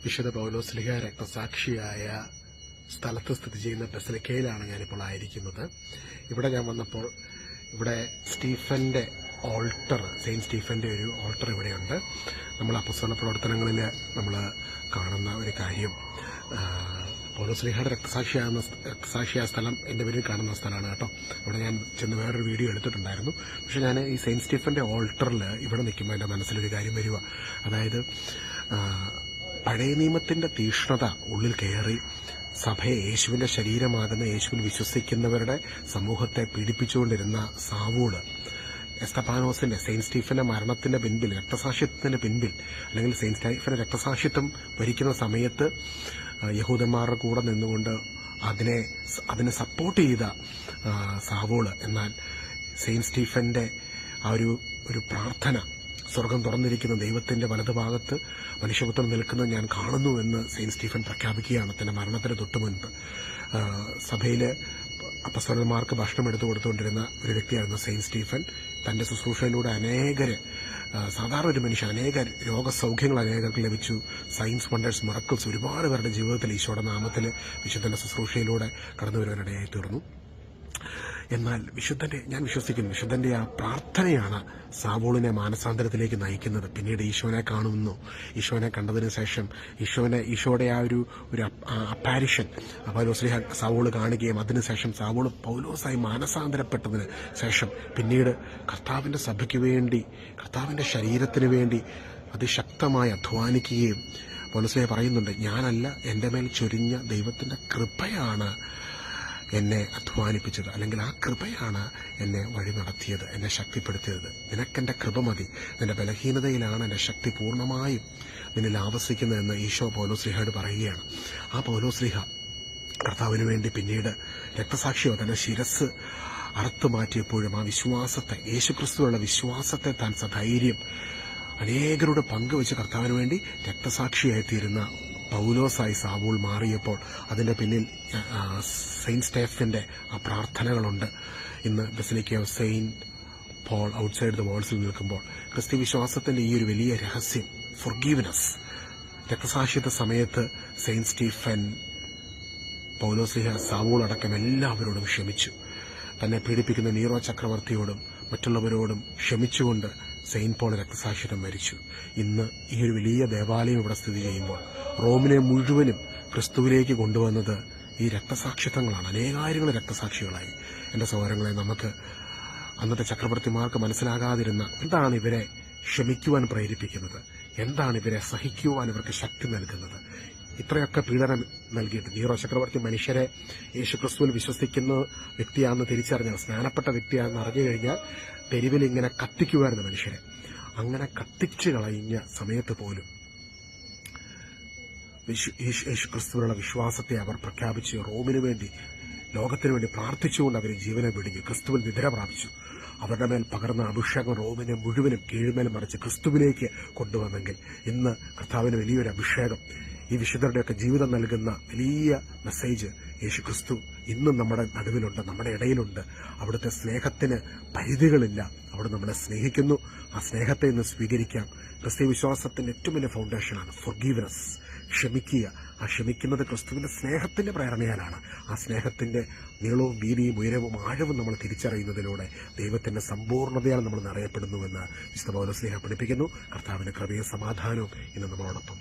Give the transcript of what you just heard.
വിശുദ്ധ പൗലോസ്ലീഹ രക്തസാക്ഷിയായ സ്ഥലത്ത് സ്ഥിതി ചെയ്യുന്ന ബസലിക്കയിലാണ് ഞാനിപ്പോൾ ആയിരിക്കുന്നത്. ഇവിടെ ഞാൻ വന്നപ്പോൾ ഇവിടെ സ്റ്റീഫന്റെ ഓൾട്ടർ, സെയിന്റ് സ്റ്റീഫന്റെ ഒരു ഓൾട്ടർ ഇവിടെയുണ്ട്. നമ്മൾ അപ്പസ്തോല പ്രവർത്തനങ്ങളിൽ നമ്മൾ കാണുന്ന ഒരു കാര്യം, പൗലോസ്ലീഹയുടെ രക്തസാക്ഷിയായ സ്ഥലം എൻ്റെ പേരിൽ കാണുന്ന സ്ഥലമാണ് കേട്ടോ. അവിടെ ഞാൻ ചെന്ന് വേറൊരു വീഡിയോ എടുത്തിട്ടുണ്ടായിരുന്നു. പക്ഷെ ഞാൻ ഈ സെയിന്റ് സ്റ്റീഫന്റെ ഓൾട്ടറിൽ ഇവിടെ നിൽക്കുമ്പോൾ എൻ്റെ മനസ്സിലൊരു കാര്യം വരിക, അതായത് പഴയ നിയമത്തിന്റെ തീഷ്ണത ഉള്ളിൽ കയറി സഭയെ, യേശുവിന്റെ ശരീരമാകുന്ന യേശുവിൽ വിശ്വസിക്കുന്നവരുടെ സമൂഹത്തെ പീഡിപ്പിച്ചുകൊണ്ടിരുന്ന സാവൂള്, എസ്തപാനോസിന്റെ, സെയിന്റ് സ്റ്റീഫന്റെ മരണത്തിന്റെ പിൻപിൽ, രക്തസാക്ഷിത്വത്തിന്റെ പിൻപിൽ, അല്ലെങ്കിൽ സെയിന്റ് സ്റ്റീഫന്റെ രക്തസാക്ഷിത്വം ഭരിക്കുന്ന സമയത്ത് യഹൂദന്മാരുടെ കൂടെ നിന്നുകൊണ്ട് അതിനെ സപ്പോർട്ട് ചെയ്ത സാവൂള്, എന്നാൽ സെയിന്റ് സ്റ്റീഫന്റെ ആ ഒരു പ്രാർത്ഥന, സ്വർഗം തുറന്നിരിക്കുന്ന ദൈവത്തിന്റെ വലതുഭാഗത്ത് മനുഷ്യപുത്രൻ നിൽക്കുന്നത് ഞാൻ കാണുന്നു എന്ന് സെയിന്റ് സ്റ്റീഫൻ പ്രഖ്യാപിക്കുകയാണ് തന്റെ മരണത്തിന് തൊട്ടുമുൻപ്. സഭയില് അപ്പസ്തലന്മാർക്ക് ഭക്ഷണം എടുത്തു കൊടുത്തുകൊണ്ടിരുന്ന ഒരു വ്യക്തിയായിരുന്നു സെയിന്റ് സ്റ്റീഫൻ. തന്റെ ശുശ്രൂഷയിലൂടെ സാധാരണ ഒരു മനുഷ്യൻ അനേക രോഗസൗഖ്യങ്ങൾ അനേകർക്ക് ലഭിച്ചു. സയൻസ് വണ്ടേഴ്സ്, മിറക്കിൾസ് ഒരുപാട് പേരുടെ ജീവിതത്തിൽ ഈശോയുടെ നാമത്തിൽ വിശുദ്ധന്റെ ശുശ്രൂഷയിലൂടെ കടന്നു വരുവാനിടയായി തീർന്നു. എന്നാൽ ഞാൻ വിശ്വസിക്കുന്നു വിശുദ്ധന്റെ ആ പ്രാർത്ഥനയാണ് സാവൂളിനെ മാനസാന്തരത്തിലേക്ക് നയിക്കുന്നത്. പിന്നീട് ഈശോനെ കാണുന്നു. ഈശോനെ കണ്ടതിന് ശേഷം ഈശോയുടെ ആ ഒരു അപ്പാരിഷൻ പൗലോസ്ലീഹ സാവൂള് കാണുകയും അതിനുശേഷം സാവൂള് പൗലോസായി മാനസാന്തരപ്പെട്ടതിന് ശേഷം പിന്നീട് കർത്താവിന്റെ സഭയ്ക്ക് വേണ്ടി, കർത്താവിന്റെ ശരീരത്തിന് വേണ്ടി അതിശക്തമായി അധ്വാനിക്കുകയും പൗലോസ്ലീഹ പറയുന്നുണ്ട്, ഞാനല്ല, എന്റെ മേൽ ചൊരിഞ്ഞ ദൈവത്തിന്റെ കൃപയാണ് എന്നെ അധ്വാനിപ്പിച്ചത്, അല്ലെങ്കിൽ ആ കൃപയാണ് എന്നെ വഴി നടത്തിയത്, എന്നെ ശക്തിപ്പെടുത്തിയത്. നിനക്കെന്റെ കൃപ മതി, നിന്റെ ബലഹീനതയിലാണ് എന്റെ ശക്തി പൂർണ്ണമായും നിന്നിൽ ആവസിക്കുന്നതെന്ന് ഈശോ പൗലോസ്ലീഹയോട് പറയുകയാണ്. ആ പൗലോസ്ലീഹ കർത്താവിന് വേണ്ടി പിന്നീട് രക്തസാക്ഷിയോ തന്റെ ശിരസ് അറുത്തു മാറ്റിയപ്പോഴും ആ വിശ്വാസത്തെ, യേശുക്രിസ്തുവിലുള്ള വിശ്വാസത്തെ താൻ സധൈര്യം അനേകരോട് പങ്കുവെച്ച് കർത്താവിന് വേണ്ടി രക്തസാക്ഷിയായി തീരുന്ന പൗലോസായി സാവൂൾ മാറിയപ്പോൾ അതിന്റെ പിന്നിൽ സെയിന്റ് സ്റ്റീഫന്റെ ആ പ്രാർത്ഥനകളുണ്ട്. ഇന്ന് basilica of Saint Paul outside the വാൾസിൽ നിൽക്കുമ്പോൾ ക്രിസ്ത്യ വിശ്വാസത്തിന്റെ ഈ ഒരു വലിയ രഹസ്യം, ഫൊർഗീവ്നെസ്, രക്തസാക്ഷിത്വ സമയത്ത് സെയിന്റ് സ്റ്റീഫൻ, പൗലോസ്ലീഹ, സാവൂൾ അടക്കം എല്ലാവരോടും ക്ഷമിച്ചു. തന്നെ പീഡിപ്പിക്കുന്ന നീറോ ചക്രവർത്തിയോടും മറ്റുള്ളവരോടും ക്ഷമിച്ചുകൊണ്ട് സെയിന്റ് പോൾ രക്തസാക്ഷിത്വം വരിച്ചു. ഇന്ന് ഈ ഒരു വലിയ ദേവാലയം ഇവിടെ സ്ഥിതി ചെയ്യുമ്പോൾ റോമിനെ മുഴുവനും ക്രിസ്തുവിലേക്ക് കൊണ്ടുവന്നത് ഈ രക്തസാക്ഷിത്വങ്ങളാണ്. അനേകായിരങ്ങൾ രക്തസാക്ഷികളായി. എന്റെ സഹോദരങ്ങളെ, നമുക്ക് അന്നത്തെ ചക്രവർത്തിമാർക്ക് മനസ്സിലാകാതിരുന്ന എന്താണ് ഇവരെ ക്ഷമിക്കുവാൻ പ്രേരിപ്പിക്കുന്നത്, എന്താണ് ഇവരെ സഹിക്കുവാൻ ഇവർക്ക് ശക്തി നൽകുന്നത്. ഇത്രയൊക്കെ പീഡനം നൽകിയിട്ട് നീറോ ചക്രവർത്തി മനുഷ്യരെ യേശുക്രിസ്തുവിൽ വിശ്വസിക്കുന്ന വ്യക്തിയാണെന്ന് തിരിച്ചറിഞ്ഞാൽ, സ്നാനപ്പെട്ട വ്യക്തിയാണെന്ന് അറിഞ്ഞു കഴിഞ്ഞാൽ തെരുവിൽ ഇങ്ങനെ കത്തിക്കുമായിരുന്നു മനുഷ്യരെ. അങ്ങനെ കത്തിച്ചു കളഞ്ഞ സമയത്ത് പോലും യേശുക്രിസ്തുവിനുള്ള വിശ്വാസത്തെ അവർ പ്രഖ്യാപിച്ച് റോമിനു വേണ്ടി, ലോകത്തിനു വേണ്ടി പ്രാർത്ഥിച്ചുകൊണ്ട് അവർ ജീവനെ വിടുകി ക്രിസ്തുവിൽ നിദ്ര പ്രാപിച്ചു. അവരുടെ മേൽ പകർന്ന അഭിഷേകം റോമിനെ മുഴുവനും കീഴ്മേൽ മറിച്ച് ക്രിസ്തുവിലേക്ക് കൊണ്ടുവന്നെങ്കിൽ ഇന്ന് കർത്താവിന് വലിയൊരു അഭിഷേകം, ഈ വിശുദ്ധരുടെയൊക്കെ ജീവിതം നൽകുന്ന വലിയ മെസ്സേജ് യേശുക്രിസ്തു ഇന്നും നമ്മുടെ നടുവിലുണ്ട്, നമ്മുടെ ഇടയിലുണ്ട്. അവിടുത്തെ സ്നേഹത്തിന് പരിധികളില്ല. അവിടെ നമ്മളെ സ്നേഹിക്കുന്നു. ആ സ്നേഹത്തെ ഇന്ന് സ്വീകരിക്കാം. ക്രിസ്തീയ വിശ്വാസത്തിന്റെ ഏറ്റവും വലിയ ഫൗണ്ടേഷനാണ് ഫൊർഗീവ്നെസ്, ക്ഷമിക്കുക. ആ ക്ഷമിക്കുന്നത് ക്രിസ്തുവിന്റെ സ്നേഹത്തിന്റെ പ്രേരണയാലാണ്. ആ സ്നേഹത്തിന്റെ നീളവും വീതിയും ഉയരവും ആഴവും നമ്മൾ തിരിച്ചറിയുന്നതിലൂടെ ദൈവത്തിന്റെ സമ്പൂർണ്ണതയാൽ നമ്മൾ നിറയപ്പെടുന്നുവെന്ന് വിശുദ്ധ പൗലോസ്ലീഹ പഠിപ്പിക്കുന്നു. കർത്താവിന്റെ കൃപയും സമാധാനവും ഇന്ന് നമ്മളോടൊപ്പം